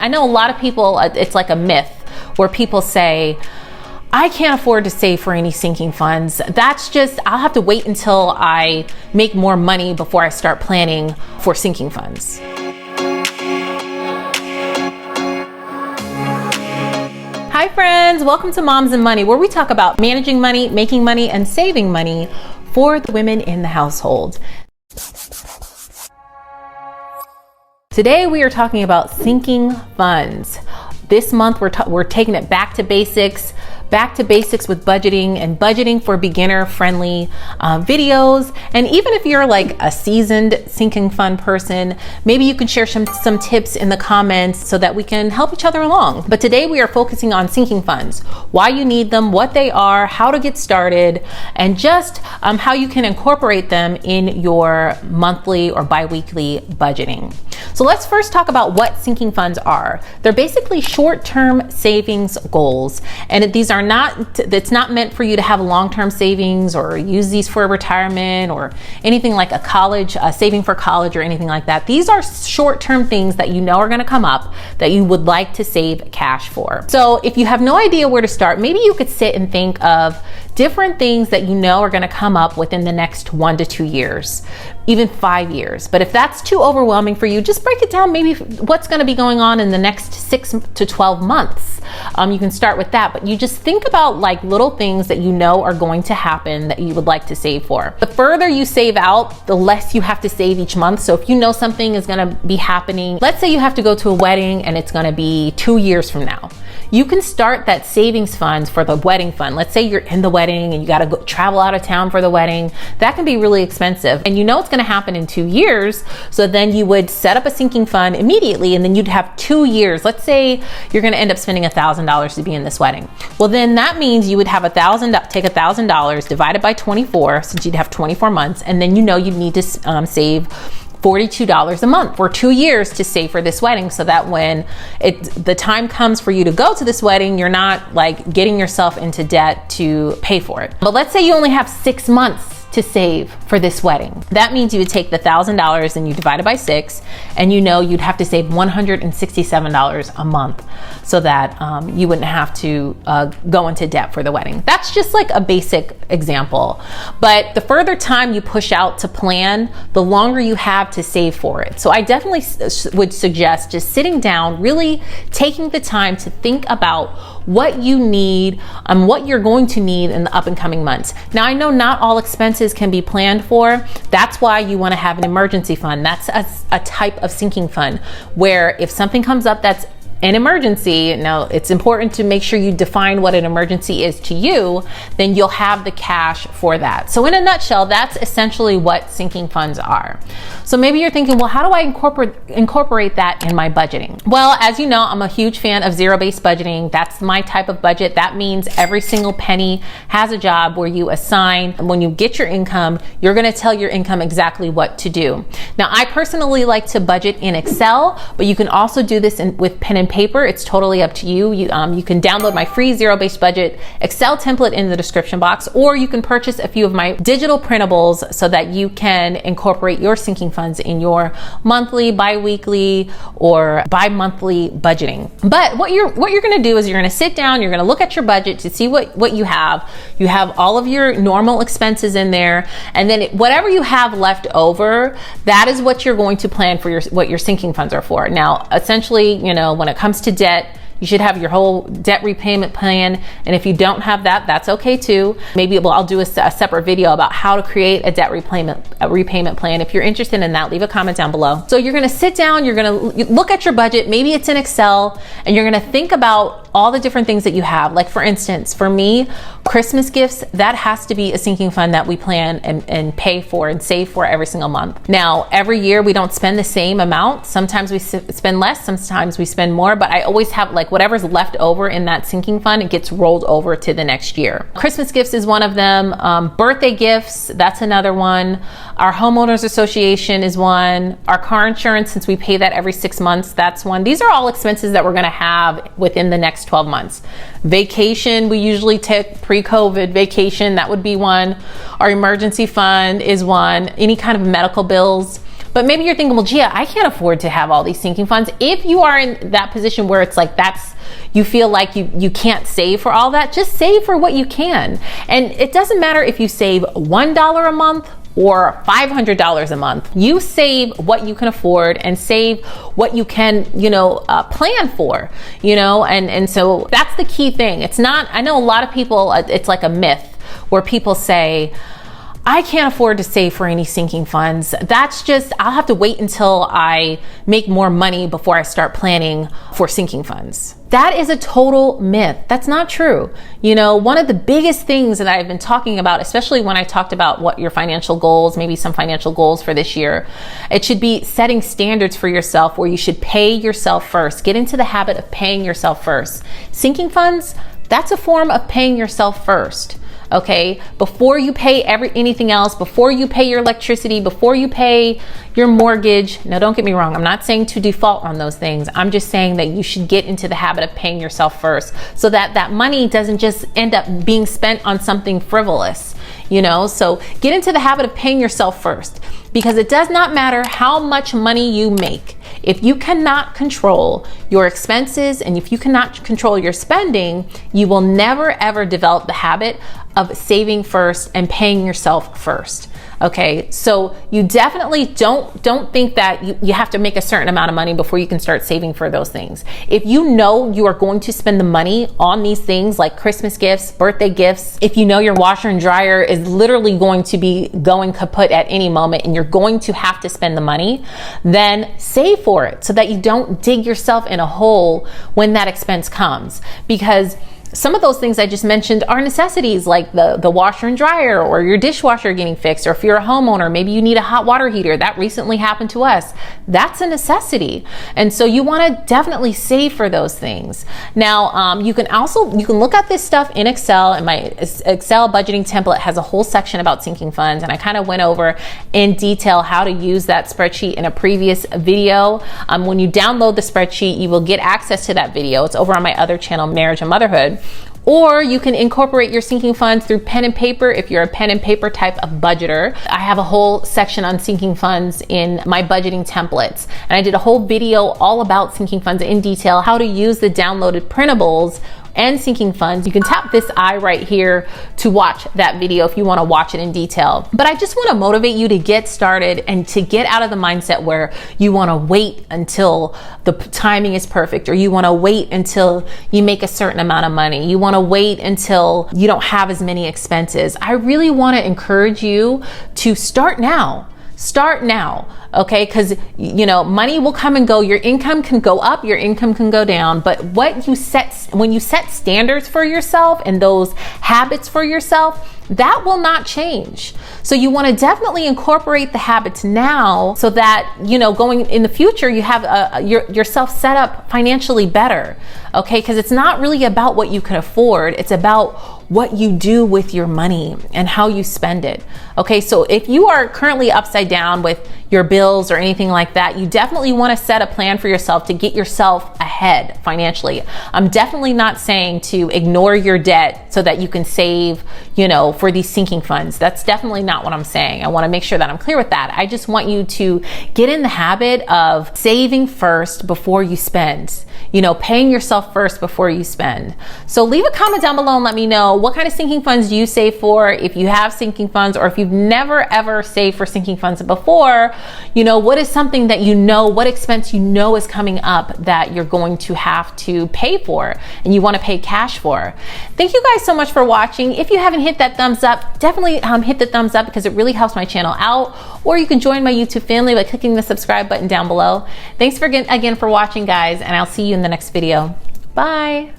I know a lot of people, it's like a myth where people say, I can't afford to save for any sinking funds. That's just, I'll have to wait until I make more money before I start planning for sinking funds. Hi friends, welcome to Moms and Money, where we talk about managing money, making money, and saving money for the women in the household. Today we are talking about sinking funds. This month we're taking it back to basics with budgeting and budgeting for beginner-friendly videos. And even if you're like a seasoned sinking fund person, maybe you can share some tips in the comments so that we can help each other along. But today we are focusing on sinking funds, why you need them, what they are, how to get started, and just how you can incorporate them in your monthly or bi-weekly budgeting. So let's first talk about what sinking funds are. They're basically short-term savings goals, and these are it's not meant for you to have long-term savings or use these for retirement or anything like a college, saving for college or anything like that. These are short-term things that you know are going to come up that you would like to save cash for. So if you have no idea where to start, maybe you could sit and think of different things that you know are going to come up within the next 1 to 2 years, even 5 years. But if that's too overwhelming for you, just break it down. Maybe what's going to be going on in the next 6 to 12 months. You can start with that, but you just think about like little things that you know are going to happen that you would like to save for. The further you save out, the less you have to save each month. So if you know something is going to be happening, let's say you have to go to a wedding and it's going to be 2 years from now. You can start that savings fund for the wedding fund. Let's say you're in the wedding and you got to go travel out of town for the wedding. That can be really expensive. And you know it's going to happen in 2 years. So then you would set up a sinking fund immediately and then you'd have 2 years. Let's say you're going to end up spending $1,000 to be in this wedding. Well, then that means you would have take $1,000 divided by 24, since you'd have 24 months. And then you know you'd need to save $42 a month for 2 years to save for this wedding, so that when the time comes for you to go to this wedding, you're not like getting yourself into debt to pay for it. But let's say you only have 6 months to save for this wedding. That means you would take the $1,000 and you divide it by 6, and you know you'd have to save $167 a month so that you wouldn't have to go into debt for the wedding. That's just like a basic example. But the further time you push out to plan, the longer you have to save for it. So I definitely would suggest just sitting down, really taking the time to think about what you need and what you're going to need in the up and coming months. Now, I know not all expenses can be planned for. That's why you want to have an emergency fund. That's a type of sinking fund where if something comes up that's an emergency, now it's important to make sure you define what an emergency is to you, then you'll have the cash for that. So in a nutshell, that's essentially what sinking funds are. So maybe you're thinking, well, how do I incorporate that in my budgeting? Well, as you know, I'm a huge fan of zero-based budgeting. That's my type of budget. That means every single penny has a job where you assign, when you get your income, you're going to tell your income exactly what to do. Now, I personally like to budget in Excel, but you can also do this with pen and paper. It's totally up to you. You can download my free zero-based budget Excel template in the description box, or you can purchase a few of my digital printables so that you can incorporate your sinking funds in your monthly, bi-weekly, or bi-monthly budgeting. But what you're going to do is you're going to sit down, you're going to look at your budget to see what you have. You have all of your normal expenses in there, and then whatever you have left over, that is what you're going to plan for what your sinking funds are for. Now, essentially, you know, when it comes to debt, you should have your whole debt repayment plan. And if you don't have that, that's okay too. Maybe I'll do a separate video about how to create a debt repayment plan. If you're interested in that, leave a comment down below. So you're going to sit down, you're going to look at your budget. Maybe it's in Excel, and you're going to think about all the different things that you have. Like for instance, for me, Christmas gifts, that has to be a sinking fund that we plan and pay for and save for every single month. Now, every year we don't spend the same amount. Sometimes we spend less, sometimes we spend more, but I always have like whatever's left over in that sinking fund, it gets rolled over to the next year. Christmas gifts is one of them. Birthday gifts, that's another one. Our homeowners association is one. Our car insurance, since we pay that every 6 months, that's one. These are all expenses that we're gonna have within the next 12 months. Vacation, we usually take pre-COVID vacation, that would be one. Our emergency fund is one. Any kind of medical bills. But maybe you're thinking, well, Gia, I can't afford to have all these sinking funds. If you are in that position where it's like you feel like you can't save for all that, just save for what you can. And it doesn't matter if you save $1 a month or $500 a month. You save what you can afford and save what you can, plan for, and so that's the key thing. It's not, I know a lot of people, it's like a myth where people say, I can't afford to save for any sinking funds. That's just, I'll have to wait until I make more money before I start planning for sinking funds. That is a total myth. That's not true. One of the biggest things that I've been talking about, especially when I talked about what your financial goals, maybe some financial goals for this year, it should be setting standards for yourself where you should pay yourself first. Get into the habit of paying yourself first. Sinking funds, that's a form of paying yourself first. Okay, before you pay anything else, before you pay your electricity, before you pay your mortgage. Now, don't get me wrong. I'm not saying to default on those things. I'm just saying that you should get into the habit of paying yourself first so that that money doesn't just end up being spent on something frivolous, So get into the habit of paying yourself first, because it does not matter how much money you make. If you cannot control your expenses and if you cannot control your spending, you will never ever develop the habit of saving first and paying yourself first. Okay, so you definitely don't think that you have to make a certain amount of money before you can start saving for those things. If you know you are going to spend the money on these things like Christmas gifts, birthday gifts, if you know your washer and dryer is literally going to be going kaput at any moment and you're going to have to spend the money, then save for it so that you don't dig yourself in a hole when that expense comes. Because some of those things I just mentioned are necessities, like the washer and dryer or your dishwasher getting fixed, or if you're a homeowner, maybe you need a hot water heater. That recently happened to us. That's a necessity. And so you want to definitely save for those things. Now, you can look at this stuff in Excel, and my Excel budgeting template has a whole section about sinking funds. And I kind of went over in detail how to use that spreadsheet in a previous video. When you download the spreadsheet, you will get access to that video. It's over on my other channel, Marriage and Motherhood. Or you can incorporate your sinking funds through pen and paper if you're a pen and paper type of budgeter. I have a whole section on sinking funds in my budgeting templates. And I did a whole video all about sinking funds in detail, how to use the downloaded printables and sinking funds. You can tap this eye right here to watch that video if you want to watch it in detail. But I just want to motivate you to get started and to get out of the mindset where you want to wait until the timing is perfect, or you want to wait until you make a certain amount of money. You want to wait until you don't have as many expenses. I really want to encourage you to start now. Start now, okay? Because, money will come and go. Your income can go up, your income can go down. But when you set standards for yourself and those habits for yourself, that will not change. So you want to definitely incorporate the habits now so that, going in the future, you have yourself set up financially better, okay? Because it's not really about what you can afford. It's about what you do with your money and how you spend it. Okay, so if you are currently upside down with your bills or anything like that, you definitely want to set a plan for yourself to get yourself ahead financially. I'm definitely not saying to ignore your debt so that you can save, for these sinking funds. That's definitely not what I'm saying. I want to make sure that I'm clear with that. I just want you to get in the habit of saving first before you spend, paying yourself first before you spend. So leave a comment down below and let me know, what kind of sinking funds do you save for? If you have sinking funds, or if you've never ever saved for sinking funds before, what is something that what expense is coming up that you're going to have to pay for and you want to pay cash for. Thank you guys so much for watching. If you haven't hit that thumbs up, definitely hit the thumbs up because it really helps my channel out. Or you can join my YouTube family by clicking the subscribe button down below. Thanks again for watching, guys, and I'll see you in the next video. Bye.